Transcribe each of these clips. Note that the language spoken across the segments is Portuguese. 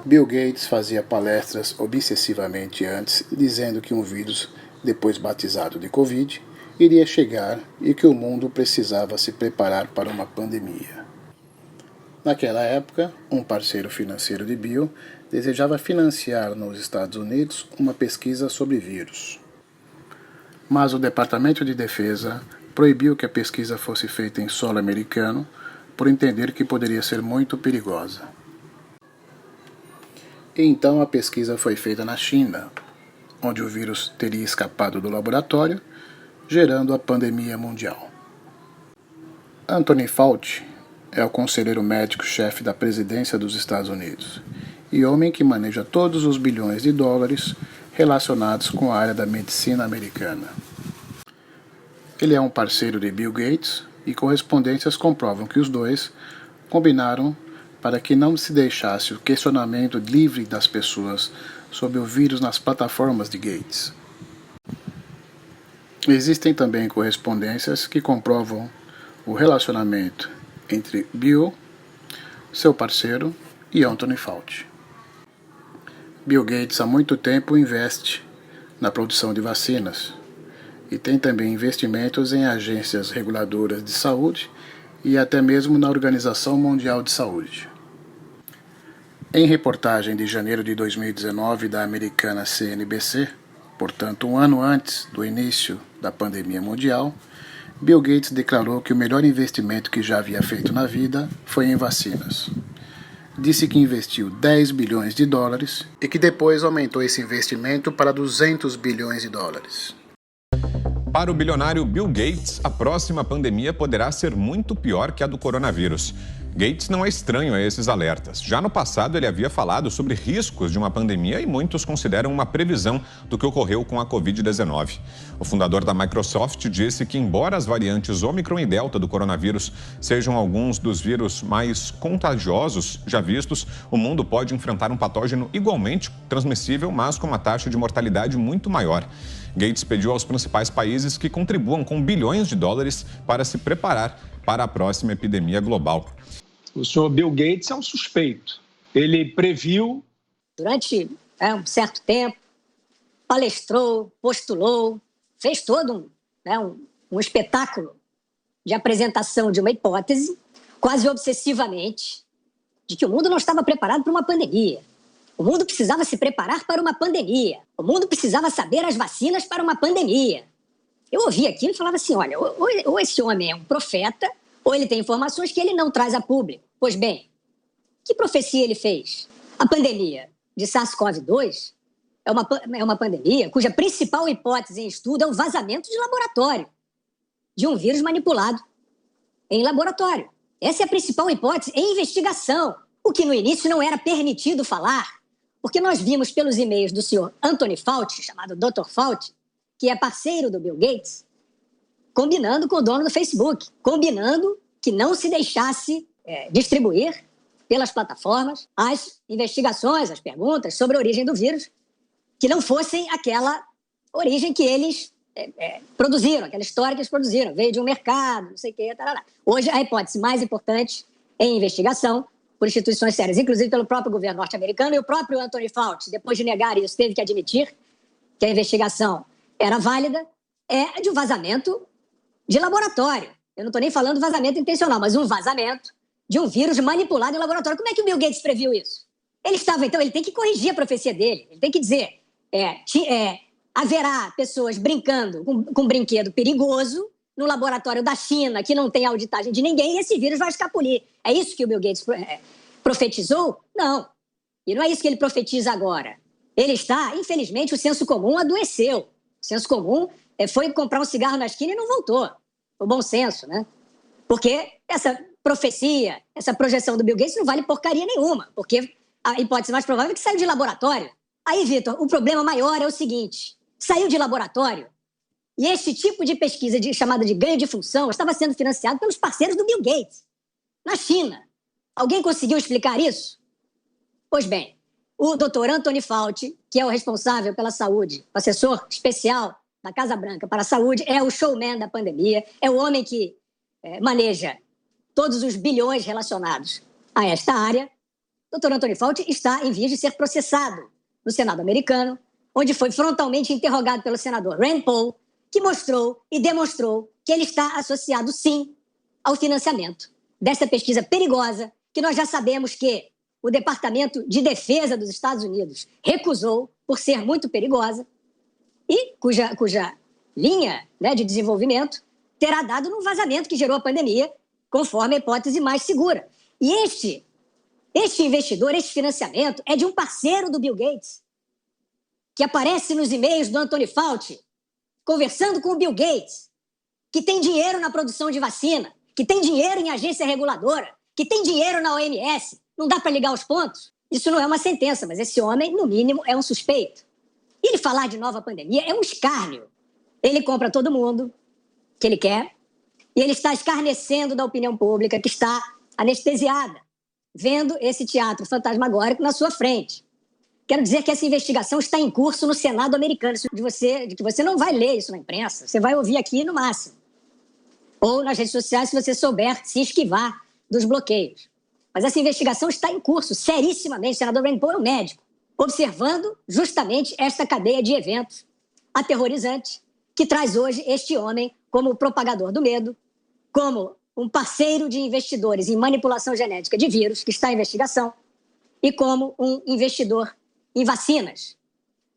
Bill Gates fazia palestras obsessivamente antes, dizendo que um vírus, depois batizado de Covid, iria chegar e que o mundo precisava se preparar para uma pandemia. Naquela época, um parceiro financeiro de Bill desejava financiar nos Estados Unidos uma pesquisa sobre vírus. Mas o Departamento de Defesa proibiu que a pesquisa fosse feita em solo americano, por entender que poderia ser muito perigosa. E então a pesquisa foi feita na China, onde o vírus teria escapado do laboratório, gerando a pandemia mundial. Anthony Fauci é o conselheiro médico-chefe da presidência dos Estados Unidos e homem que maneja todos os bilhões de dólares relacionados com a área da medicina americana. Ele é um parceiro de Bill Gates e correspondências comprovam que os dois combinaram para que não se deixasse o questionamento livre das pessoas sobre o vírus nas plataformas de Gates. Existem também correspondências que comprovam o relacionamento entre Bill, seu parceiro, e Anthony Fauci. Bill Gates há muito tempo investe na produção de vacinas e tem também investimentos em agências reguladoras de saúde e até mesmo na Organização Mundial de Saúde. Em reportagem de janeiro de 2019 da americana CNBC, portanto um ano antes do início da pandemia mundial, Bill Gates declarou que o melhor investimento que já havia feito na vida foi em vacinas. Disse que investiu 10 bilhões de dólares e que depois aumentou esse investimento para 200 bilhões de dólares. Para o bilionário Bill Gates, a próxima pandemia poderá ser muito pior que a do coronavírus. Gates não é estranho a esses alertas. Já no passado, ele havia falado sobre riscos de uma pandemia e muitos consideram uma previsão do que ocorreu com a Covid-19. O fundador da Microsoft disse que, embora as variantes Ômicron e Delta do coronavírus sejam alguns dos vírus mais contagiosos já vistos, o mundo pode enfrentar um patógeno igualmente transmissível, mas com uma taxa de mortalidade muito maior. Gates pediu aos principais países que contribuam com bilhões de dólares para se preparar para a próxima epidemia global. O senhor Bill Gates é um suspeito. Ele previu... Durante um certo tempo, palestrou, postulou, fez todo um espetáculo de apresentação de uma hipótese, quase obsessivamente, de que o mundo não estava preparado para uma pandemia. O mundo precisava se preparar para uma pandemia. O mundo precisava saber as vacinas para uma pandemia. Eu ouvia aquilo e falava assim, olha, ou esse homem é um profeta, ou ele tem informações que ele não traz a público. Pois bem, que profecia ele fez? A pandemia de SARS-CoV-2 é uma pandemia cuja principal hipótese em estudo é o vazamento de laboratório de um vírus manipulado em laboratório. Essa é a principal hipótese em investigação, o que no início não era permitido falar, porque nós vimos pelos e-mails do senhor Anthony Fauci, chamado Dr. Fauci, que é parceiro do Bill Gates, combinando com o dono do Facebook, combinando que não se deixasse distribuir pelas plataformas as investigações, as perguntas sobre a origem do vírus, que não fossem aquela origem que eles produziram, aquela história que eles produziram, veio de um mercado, não sei o que, tarará. Hoje, a hipótese mais importante em investigação por instituições sérias, inclusive pelo próprio governo norte-americano, e o próprio Anthony Fauci, depois de negar isso, teve que admitir que a investigação era válida, é de um vazamento de laboratório. Eu não estou nem falando vazamento intencional, mas um vazamento de um vírus manipulado em laboratório. Como é que o Bill Gates previu isso? Ele tem que corrigir a profecia dele. Ele tem que dizer, haverá pessoas brincando com um brinquedo perigoso no laboratório da China, que não tem auditagem de ninguém, e esse vírus vai escapulir. É isso que o Bill Gates profetizou? Não. E não é isso que ele profetiza agora. Ele está, infelizmente, o senso comum adoeceu. O senso comum foi comprar um cigarro na esquina e não voltou. O bom senso, né? Porque essa profecia, essa projeção do Bill Gates não vale porcaria nenhuma, porque a hipótese mais provável é que saiu de laboratório. Aí, Vitor, o problema maior é o seguinte, saiu de laboratório e esse tipo de pesquisa chamada de ganho de função estava sendo financiado pelos parceiros do Bill Gates, na China. Alguém conseguiu explicar isso? Pois bem, o Dr. Anthony Fauci, que é o responsável pela saúde, o assessor especial da Casa Branca para a Saúde, é o showman da pandemia, é o homem que maneja todos os bilhões relacionados a esta área. O Dr. Anthony Fauci está em vias de ser processado no Senado americano, onde foi frontalmente interrogado pelo senador Rand Paul, que mostrou e demonstrou que ele está associado, sim, ao financiamento dessa pesquisa perigosa, que nós já sabemos que o Departamento de Defesa dos Estados Unidos recusou por ser muito perigosa e cuja linha, né, de desenvolvimento terá dado num vazamento que gerou a pandemia, conforme a hipótese mais segura. E este investidor, este financiamento é de um parceiro do Bill Gates, que aparece nos e-mails do Anthony Fauci, conversando com o Bill Gates, que tem dinheiro na produção de vacina, que tem dinheiro em agência reguladora, que tem dinheiro na OMS. Não dá para ligar os pontos? Isso não é uma sentença, mas esse homem, no mínimo, é um suspeito. E ele falar de nova pandemia é um escárnio. Ele compra todo mundo que ele quer e ele está escarnecendo da opinião pública que está anestesiada, vendo esse teatro fantasmagórico na sua frente. Quero dizer que essa investigação está em curso no Senado americano, de que você não vai ler isso na imprensa, você vai ouvir aqui no máximo. Ou nas redes sociais, se você souber se esquivar dos bloqueios. Mas essa investigação está em curso, serissimamente. O senador Rand Paul é um médico, observando justamente esta cadeia de eventos aterrorizante que traz hoje este homem como propagador do medo, como um parceiro de investidores em manipulação genética de vírus, que está em investigação, e como um investidor em vacinas.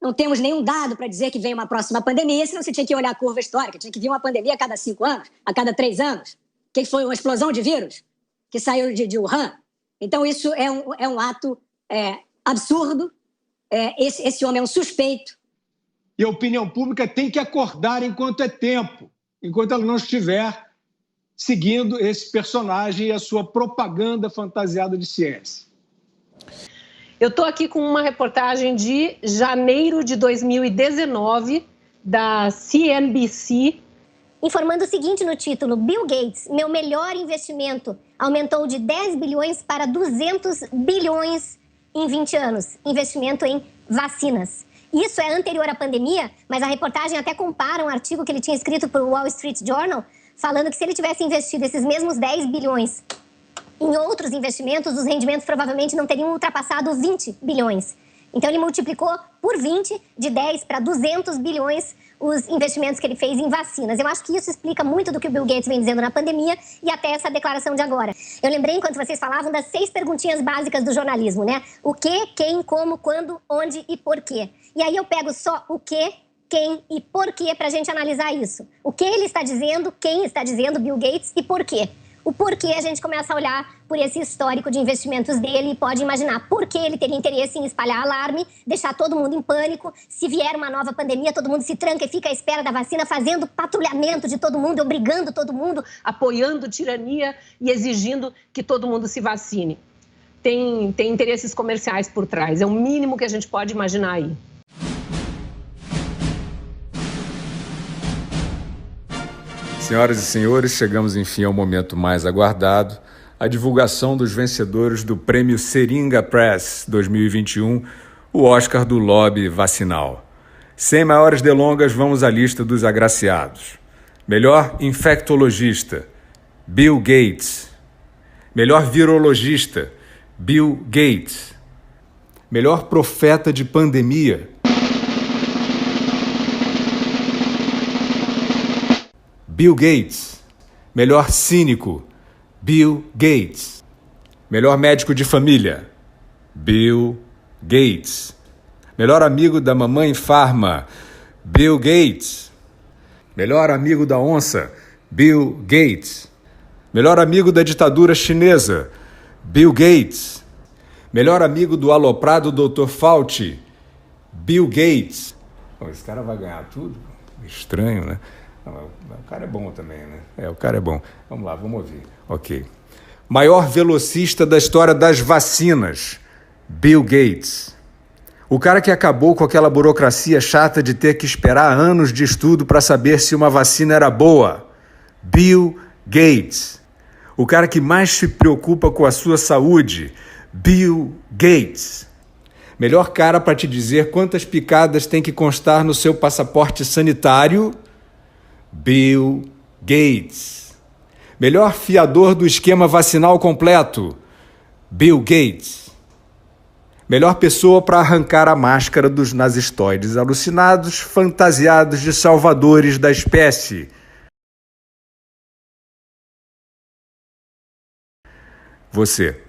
Não temos nenhum dado para dizer que vem uma próxima pandemia, senão você tinha que olhar a curva histórica, tinha que vir uma pandemia a cada 5 anos, a cada 3 anos. O que foi uma explosão de vírus que saiu de Wuhan? Então, isso é um ato absurdo. Esse homem é um suspeito. E a opinião pública tem que acordar enquanto é tempo, enquanto ela não estiver seguindo esse personagem e a sua propaganda fantasiada de ciência. Eu estou aqui com uma reportagem de janeiro de 2019, da CNBC. Informando o seguinte no título: Bill Gates, meu melhor investimento, aumentou de 10 bilhões para 200 bilhões em 20 anos. Investimento em vacinas. Isso é anterior à pandemia, mas a reportagem até compara um artigo que ele tinha escrito para o Wall Street Journal, falando que se ele tivesse investido esses mesmos 10 bilhões em outros investimentos, os rendimentos provavelmente não teriam ultrapassado 20 bilhões. Então ele multiplicou por 20, de 10 para 200 bilhões, os investimentos que ele fez em vacinas. Eu acho que isso explica muito do que o Bill Gates vem dizendo na pandemia e até essa declaração de agora. Eu lembrei, enquanto vocês falavam, das 6 perguntinhas básicas do jornalismo, né? O que, quem, como, quando, onde e por quê. E aí eu pego só o que, quem e por quê para a gente analisar isso. O que ele está dizendo, quem está dizendo, Bill Gates, e por quê. O porquê a gente começa a olhar por esse histórico de investimentos dele e pode imaginar por que ele teria interesse em espalhar alarme, deixar todo mundo em pânico. Se vier uma nova pandemia, todo mundo se tranca e fica à espera da vacina, fazendo patrulhamento de todo mundo, obrigando todo mundo, apoiando tirania e exigindo que todo mundo se vacine. Tem interesses comerciais por trás, é o mínimo que a gente pode imaginar aí. Senhoras e senhores, chegamos enfim ao momento mais aguardado, a divulgação dos vencedores do Prêmio Seringa Press 2021, o Oscar do Lobby Vacinal. Sem maiores delongas, vamos à lista dos agraciados. Melhor infectologista, Bill Gates. Melhor virologista, Bill Gates. Melhor profeta de pandemia, Bill Gates. Melhor cínico, Bill Gates. Melhor médico de família, Bill Gates. Melhor amigo da mamãe Farma, Bill Gates. Melhor amigo da onça, Bill Gates. Melhor amigo da ditadura chinesa, Bill Gates. Melhor amigo do aloprado Dr. Fauci, Bill Gates. Esse cara vai ganhar tudo? Estranho, né? O cara é bom também, né? O cara é bom. Vamos lá, vamos ouvir. Ok. Maior velocista da história das vacinas, Bill Gates. O cara que acabou com aquela burocracia chata de ter que esperar anos de estudo para saber se uma vacina era boa, Bill Gates. O cara que mais se preocupa com a sua saúde, Bill Gates. Melhor cara para te dizer quantas picadas tem que constar no seu passaporte sanitário? Bill Gates. Melhor fiador do esquema vacinal completo? Bill Gates. Melhor pessoa para arrancar a máscara dos nazistoides alucinados, fantasiados de salvadores da espécie? Você.